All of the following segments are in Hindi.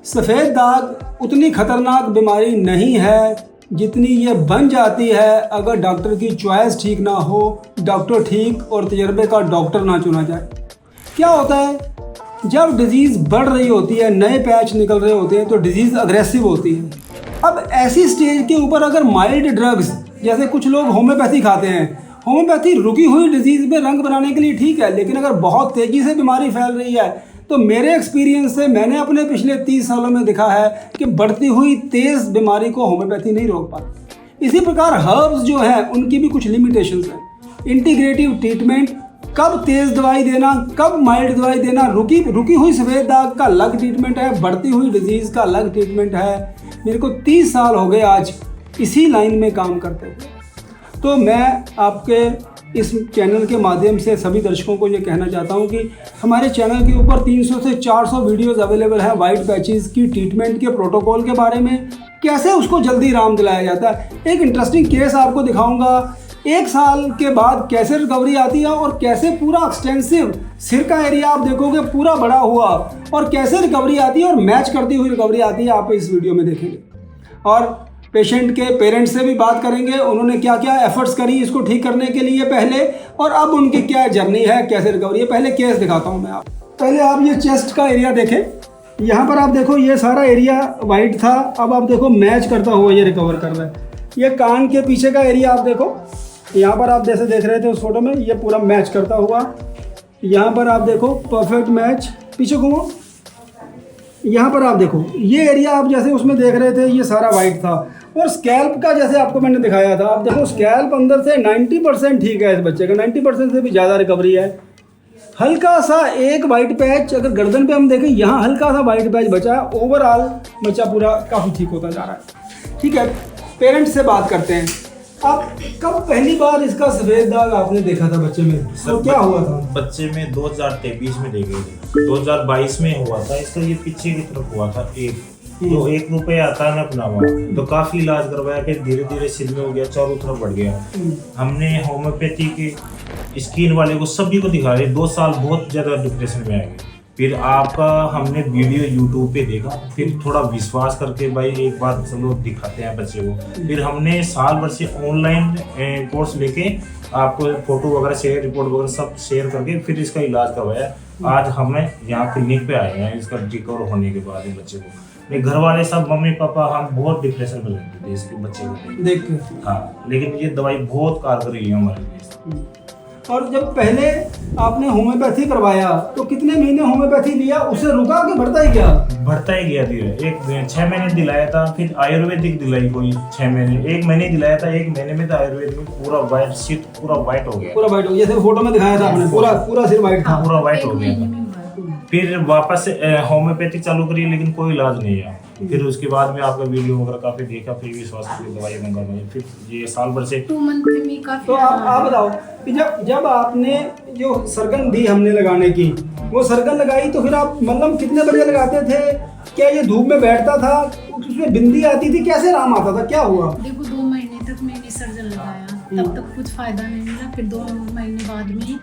सफ़ेद दाग उतनी खतरनाक बीमारी नहीं है जितनी ये बन जाती है अगर डॉक्टर की चॉइस ठीक ना हो, डॉक्टर ठीक और तजर्बे का डॉक्टर ना चुना जाए। क्या होता है, जब डिज़ीज़ बढ़ रही होती है, नए पैच निकल रहे होते हैं तो डिज़ीज़ अग्रेसिव होती है। अब ऐसी स्टेज के ऊपर अगर माइल्ड ड्रग्स, जैसे कुछ लोग होम्योपैथी खाते हैं, होम्योपैथी रुकी हुई डिज़ीज़ में रंग बनाने के लिए ठीक है, लेकिन अगर बहुत तेज़ी से बीमारी फैल रही है तो मेरे एक्सपीरियंस से मैंने अपने पिछले 30 सालों में देखा है कि बढ़ती हुई तेज़ बीमारी को होम्योपैथी नहीं रोक पाती। इसी प्रकार हर्ब्स जो हैं उनकी भी कुछ लिमिटेशंस हैं। इंटीग्रेटिव ट्रीटमेंट, कब तेज़ दवाई देना, कब माइल्ड दवाई देना, रुकी हुई सफ़ेद दाग का अलग ट्रीटमेंट है, बढ़ती हुई डिजीज़ का अलग ट्रीटमेंट है। मेरे को 30 साल हो गए आज इसी लाइन में काम करते हुए। तो मैं आपके इस चैनल के माध्यम से सभी दर्शकों को ये कहना चाहता हूँ कि हमारे चैनल के ऊपर 300 से 400 वीडियोज़ अवेलेबल है वाइट पैचेस की ट्रीटमेंट के प्रोटोकॉल के बारे में, कैसे उसको जल्दी आराम दिलाया जाता है। एक इंटरेस्टिंग केस आपको दिखाऊंगा, 1 साल के बाद कैसे रिकवरी आती है और कैसे पूरा एक्सटेंसिव सिर का एरिया आप देखोगे पूरा बड़ा हुआ और कैसे रिकवरी आती है और मैच करती हुई रिकवरी आती है, आप इस वीडियो में देखेंगे। और पेशेंट के पेरेंट्स से भी बात करेंगे, उन्होंने क्या क्या एफर्ट्स करी इसको ठीक करने के लिए पहले, और अब उनकी क्या जर्नी है, कैसे रिकवरी है। पहले केस दिखाता हूँ मैं आप। पहले आप ये चेस्ट का एरिया देखें, यहाँ पर आप देखो ये सारा एरिया वाइट था, अब आप देखो मैच करता हुआ ये रिकवर कर रहा है। ये कान के पीछे का एरिया आप देखो, यहाँ पर आप जैसे देख रहे थे उस फोटो में, ये पूरा मैच करता हुआ। यहाँ पर आप देखो परफेक्ट मैच, पीछे घूमो, यहाँ पर आप देखो ये एरिया आप जैसे उसमें देख रहे थे ये सारा वाइट था। और स्कैल्प का जैसे आपको मैंने दिखाया था, आप देखो स्कैल्प अंदर से 90% ठीक है, इस बच्चे का 90% से भी ज़्यादा रिकवरी है। हल्का सा एक वाइट पैच अगर गर्दन पे हम देखें, यहाँ हल्का सा वाइट पैच बचा है, ओवरऑल बच्चा पूरा काफ़ी ठीक होता जा रहा है। ठीक है, पेरेंट्स से बात करते हैं। आप कब पहली बार इसका सफ़ेद दाग आपने देखा था बच्चे में, तो क्या हुआ था? बच्चे में 2023 में देखे थे, 2022 में हुआ था इसका। ये पीछे की तरफ हुआ था तो 1 रुपये आता ना अपना वहाँ, तो काफ़ी इलाज करवाया, फिर धीरे धीरे सिर में हो गया, चारों तरफ बढ़ गया। हमने होम्योपैथी के स्किन वाले को सभी को दिखा रहे, 2 साल बहुत ज़्यादा डिप्रेशन में आ गए। फिर आपका हमने वीडियो यूट्यूब पे देखा, फिर थोड़ा विश्वास करके भाई एक बार चलो दिखाते हैं बच्चे को। फिर हमने साल भर से ऑनलाइन कोर्स लेके आपको फोटो वगैरह शेयर, रिपोर्ट वगैरह सब शेयर करके फिर इसका इलाज करवाया। आज हमें यहाँ क्लिनिक पे आए हैं इसका रिकवर होने के बाद बच्चे को। मेरे घर वाले सब, मम्मी पापा, हम बहुत डिप्रेशन में रहते थे इसके बच्चे को देख के। हाँ, लेकिन ये दवाई बहुत कारगर रही है हमारे लिए। और जब पहले आपने होम्योपैथी करवाया तो कितने महीने होम्योपैथी लिया, उससे रुका कि बढ़ता ही गया? बढ़ता ही गया धीरे। 6 महीने दिलाया था, फिर आयुर्वेदिक दिलाई कोई 6 महीने, 1 महीने दिलाया था, 1 महीने में तो आयुर्वेदिक में पूरा वाइट, सिर पूरा वाइट हो गया। पूरा वाइट हो गया, जैसे फोटो में दिखाया था आपने, पूरा सिर वाइट था, पूरा वाइट हो गया। फिर वापस होम्योपैथिक चालू करी, लेकिन कोई इलाज नहीं है। फिर उसके बाद में आपका वीडियो वगैरह काफी देखा, फिर विश्वास की दवाई मंगवाई, फिर ये साल भर से 2 मंथ में काफी। तो आप बताओ कि जब आपने जो सरगन दी हमने लगाने की, वो सरगन लगाई तो फिर आप मतलब कितने बजे लगाते थे? क्या ये धूप में बैठता था, उसमें बिंदी आती थी, कैसे आराम आता था, क्या हुआ? देखो 2 महीने तक मैंने सर्जन लगाया, तब तक कुछ फायदा नहीं मिला। फिर 2 महीने बाद में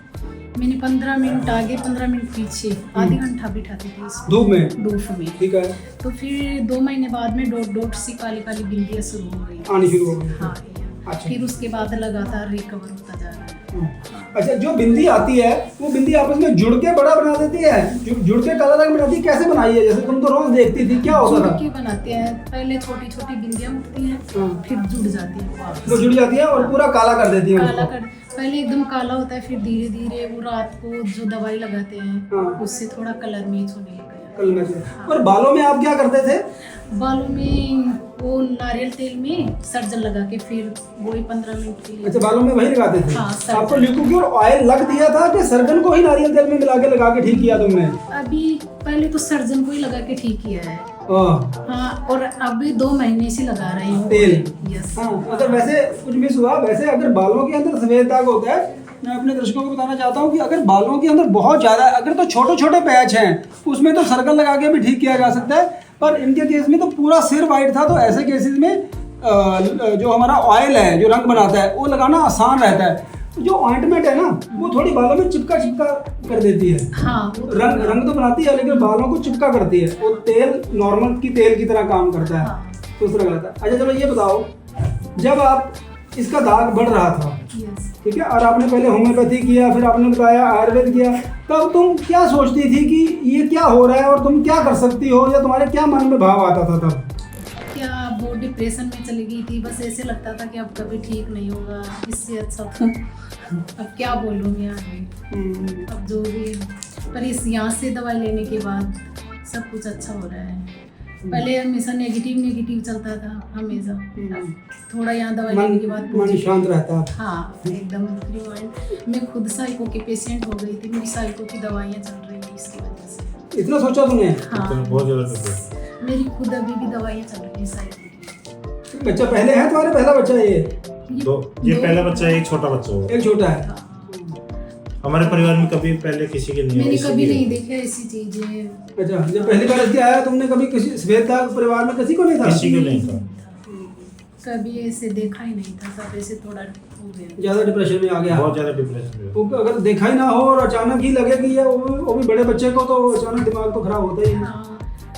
मैंने 15 मिनट आगे 15 मिनट पीछे आधी घंटा बिठाती थी इसको धूप में। ठीक है। तो फिर 2 महीने बाद में डॉट सी काली काली बिंदियाँ शुरू हो गई, आनी शुरू हो गई। हाँ। अच्छा। फिर उसके बाद लगातार रिकवर होता जा रहा है। अच्छा, जो बिंदी आती है वो बिंदी आपस में जुड़ के बड़ा बना देती है, जुड़ के काला रंग बनाती है, कैसे बनाई है? जैसे तुम तो रोज देखती थी, क्या होता था? जुड़ के बनाते हैं, पहले छोटी छोटी बिंदियाँ उठती हैं, फिर जुड़ जाती है, तो जुड़ जाती है और पूरा काला कर देती है। पहले एकदम काला होता है, फिर धीरे धीरे वो रात को जो दवाई लगाते हैं उससे थोड़ा कलर मैच होने लग गया। और बालों में आप क्या करते थे? बालों में वो नारियल तेल में सर्जन लगा के फिर वही 15 मिनट के लिए। अच्छा, बालों में वही लगाते थे? हाँ, आपको ल्यूकोक्यूर ऑयल लग दिया था कि सर्जन को ही नारियल तेल में लगा के ठीक किया तुमने? अभी पहले तो सर्जन को ही लगा के ठीक किया है। हाँ, और अभी 2 महीने से लगा रही हूँ तेल। यस। हाँ, अगर वैसे कुछ मिस हुआ, वैसे अगर बालों के अंदर सफेद दाग होता है, मैं अपने दर्शकों को बताना चाहता हूँ कि अगर बालों के अंदर बहुत ज़्यादा, अगर तो छोटे छोटे पैच हैं उसमें तो सर्कल लगा के भी ठीक किया जा सकता है, पर इनके केस में तो पूरा सिर वाइट था। तो ऐसे केसेस में जो हमारा ऑयल है जो रंग बनाता है वो लगाना आसान रहता है। जो ऑइंटमेंट है ना वो थोड़ी बालों में चिपका कर देती है। हाँ रंग तो बनाती है लेकिन बालों को चिपका करती है। वो तेल नॉर्मल की तेल की तरह काम करता है। हाँ। तो उस तरह करता है। अच्छा चलो ये बताओ, जब आप इसका दाग बढ़ रहा था, यस। ठीक है, और आपने पहले होम्योपैथी किया, फिर आपने बताया आयुर्वेद किया, तब तुम क्या सोचती थी कि ये क्या हो रहा है और तुम क्या कर सकती हो, या तुम्हारे क्या मन में भाव आता था तब? क्या वो डिप्रेशन में चली गई थी, बस ऐसे लगता था कि अब कभी ठीक नहीं होगा, इससे अच्छा तो अब क्या बोलूँ मैं आगे, अब जो भी, पर इस यहाँ से दवाई लेने के बाद सब कुछ अच्छा हो रहा है। पहले हमेशा नेगेटिव चलता था हमेशा, अब थोड़ा यहाँ दवाई लेने के बाद मन शांत रहता है। हाँ एकदम फ्री माइंड। मैं खुद साइको की पेशेंट हो गई थी, मेरी साइको की दवाइयाँ चल रही थी इसकी वजह से। इतना सोचा तुमने? हाँ बहुत ज़्यादा मेरी खुद अभी भी दवाइयाँ चल रही है साइको की। बच्चा पहले है तुम्हारा? पहला बच्चा ये ये पहला बच्चा है, एक छोटा बच्चा होगा। एक छोटा है। हाँ। हमारे परिवार में कभी पहले किसी के नहीं मैंने हुआ, कभी इसीलिए। नहीं देखा ऐसी चीजें। अच्छा, जब पहली बार इसके आया तुमने कभी किसी सफेद दाग परिवार में किसी को नहीं था? किसी को नहीं था। कभी ऐसे देखा ही नहीं था, सब ऐसे थोड़ा हो गया। ज्यादा डिप्रेशन में आ गया। बहुत ज़्यादा डिप्रेशन में। वो अगर देखा ही ना हो और अचानक ही लगे कि ये वो भी बड़े बच्चे को, तो अचानक दिमाग तो खराब होता ही है। हाँ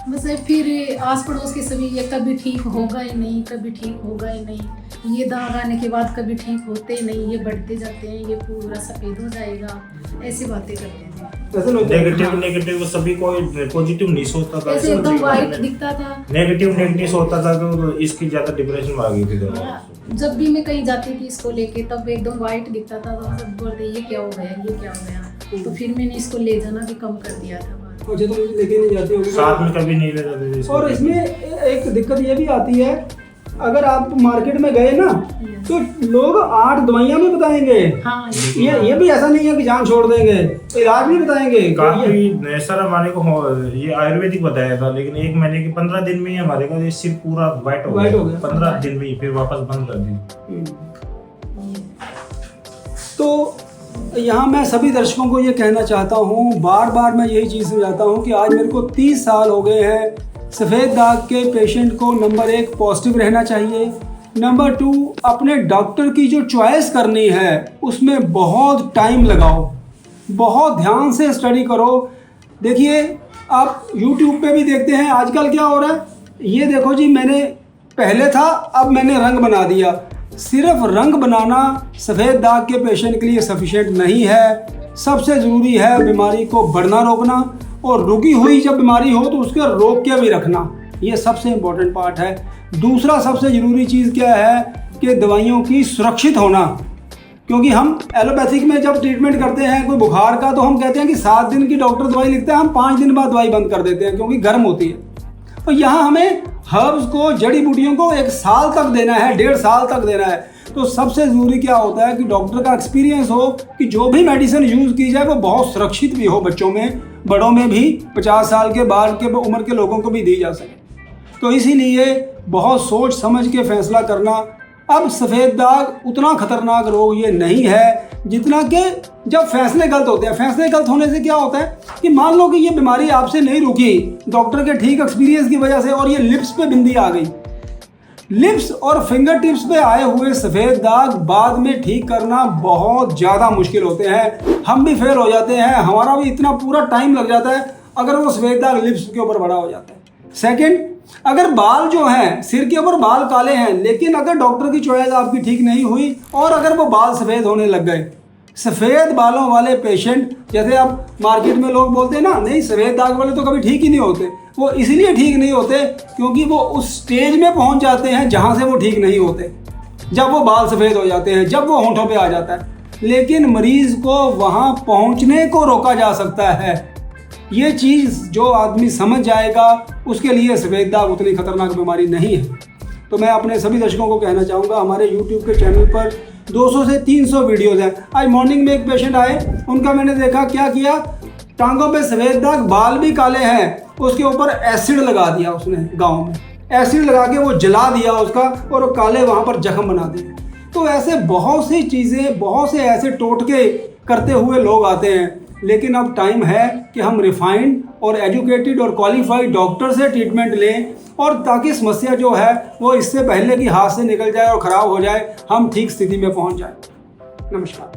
बस फिर आस पड़ोस के सभी ये कभी ठीक होगा ही नहीं, कभी ठीक होगा ही नहीं, ये दाग आने के बाद कभी ठीक होते ही नहीं, ये बढ़ते जाते हैं, ये पूरा सफेद हो जाएगा, ऐसी बातें करते थे। ऐसे लोग नेगेटिव सभी कोई पॉजिटिव नहीं सोचता था। ऐसे एकदम वाइट दिखता था। नेगेटिव सोचता था तो इसकी ज़्यादा डिप्रेशन में आ गई थी दोनों। जब भी मैं कहीं जाती थी इसको लेके, तब एकदम वाइट दिखता था, तो सब बोलते ये क्या हो गया, ये क्या हो गया। तो फिर मैंने इसको ले जाना भी कम कर दिया था। अच्छा, तुम लेके नहीं जाती होगी साथ में कभी नहीं ले जाते थे इसको। और इसमें एक दिक्कत ये भी आती है, अगर आप मार्केट में गए ना तो लोग 8 दवाइयां भी बताएंगे। हाँ ये भी ऐसा नहीं है कि जान छोड़ देंगे, इलाज भी बताएंगे। काफी सर हमारे को ये आयुर्वेदिक बताया था, लेकिन 1 महीने के 15 दिन में ही हमारे का ये सिर पूरा वाइट हो गया। 15 दिन में ही फिर वापस बंद कर दी। तो यहाँ मैं सभी दर्शकों को ये कहना चाहता हूँ, बार बार मैं यही चीज़ समझाता हूँ कि आज मेरे को 30 साल हो गए हैं। सफ़ेद दाग के पेशेंट को नंबर 1 पॉजिटिव रहना चाहिए, नंबर 2 अपने डॉक्टर की जो चॉइस करनी है उसमें बहुत टाइम लगाओ, बहुत ध्यान से स्टडी करो। देखिए आप YouTube पे भी देखते हैं आजकल क्या हो रहा है, ये देखो जी, मैंने पहले था अब मैंने रंग बना दिया। सिर्फ रंग बनाना सफ़ेद दाग के पेशेंट के लिए सफिशिएंट नहीं है। सबसे ज़रूरी है बीमारी को बढ़ना रोकना, और रुकी हुई जब बीमारी हो तो उसके रोक के भी रखना, ये सबसे इम्पोर्टेंट पार्ट है। दूसरा सबसे ज़रूरी चीज़ क्या है कि दवाइयों की सुरक्षित होना, क्योंकि हम एलोपैथिक में जब ट्रीटमेंट करते हैं कोई बुखार का तो हम कहते हैं कि 7 दिन की डॉक्टर दवाई लिखता है, हम 5 दिन बाद दवाई बंद कर देते हैं क्योंकि गर्म होती है। तो यहाँ हमें हर्ब्स को, जड़ी बूटियों को 1 साल तक देना है, 1.5 साल तक देना है। तो सबसे ज़रूरी क्या होता है कि डॉक्टर का एक्सपीरियंस हो कि जो भी मेडिसिन यूज़ की जाए वो बहुत सुरक्षित भी हो, बच्चों में, बड़ों में भी, 50 साल के बाद के उम्र के लोगों को भी दी जा सके। तो इसीलिए बहुत सोच समझ के फैसला करना। अब सफ़ेद दाग उतना खतरनाक रोग ये नहीं है जितना कि जब फैसले गलत होते हैं। फैसले गलत होने से क्या होता है कि मान लो कि ये बीमारी आपसे नहीं रुकी डॉक्टर के ठीक एक्सपीरियंस की वजह से, और ये लिप्स पे बिंदी आ गई। लिप्स और फिंगर टिप्स पे आए हुए सफ़ेद दाग बाद में ठीक करना बहुत ज़्यादा मुश्किल होते हैं। हम भी फेल हो जाते हैं, हमारा भी इतना पूरा टाइम लग जाता है अगर वो सफ़ेद दाग लिप्स के ऊपर बड़ा हो जाता है। सेकंड, अगर बाल जो हैं, सिर के ऊपर बाल काले हैं, लेकिन अगर डॉक्टर की चॉइस आपकी ठीक नहीं हुई और अगर वो बाल सफ़ेद होने लग गए, सफ़ेद बालों वाले पेशेंट, जैसे आप मार्केट में लोग बोलते हैं ना, नहीं सफ़ेद दाग वाले तो कभी ठीक ही नहीं होते, वो इसलिए ठीक नहीं होते क्योंकि वो उस स्टेज में पहुंच जाते हैं जहां से वो ठीक नहीं होते, जब वो बाल सफ़ेद हो जाते हैं, जब वो होंठों पे आ जाता है। लेकिन मरीज़ को वहां पहुंचने को रोका जा सकता है। ये चीज़ जो आदमी समझ जाएगा उसके लिए सफ़ेद दाग उतनी खतरनाक बीमारी नहीं है। तो मैं अपने सभी दर्शकों को कहना चाहूँगा, हमारे YouTube के चैनल पर 200 से 300 वीडियोज़ हैं। आज मॉर्निंग में एक पेशेंट आए, उनका मैंने देखा क्या किया, टांगों पे सफ़ेद दाग, बाल भी काले हैं, उसके ऊपर एसिड लगा दिया उसने, गाँव में एसिड लगा के वो जला दिया उसका, और वो काले वहाँ पर जख्म बना दिए। तो ऐसे बहुत सी चीज़ें, बहुत से ऐसे टोटके करते हुए लोग आते हैं। लेकिन अब टाइम है कि हम रिफाइंड और एजुकेटेड और क्वालिफाइड डॉक्टर से ट्रीटमेंट लें, और ताकि समस्या जो है वो इससे पहले कि हाथ से निकल जाए और ख़राब हो जाए, हम ठीक स्थिति में पहुंच जाए। नमस्कार।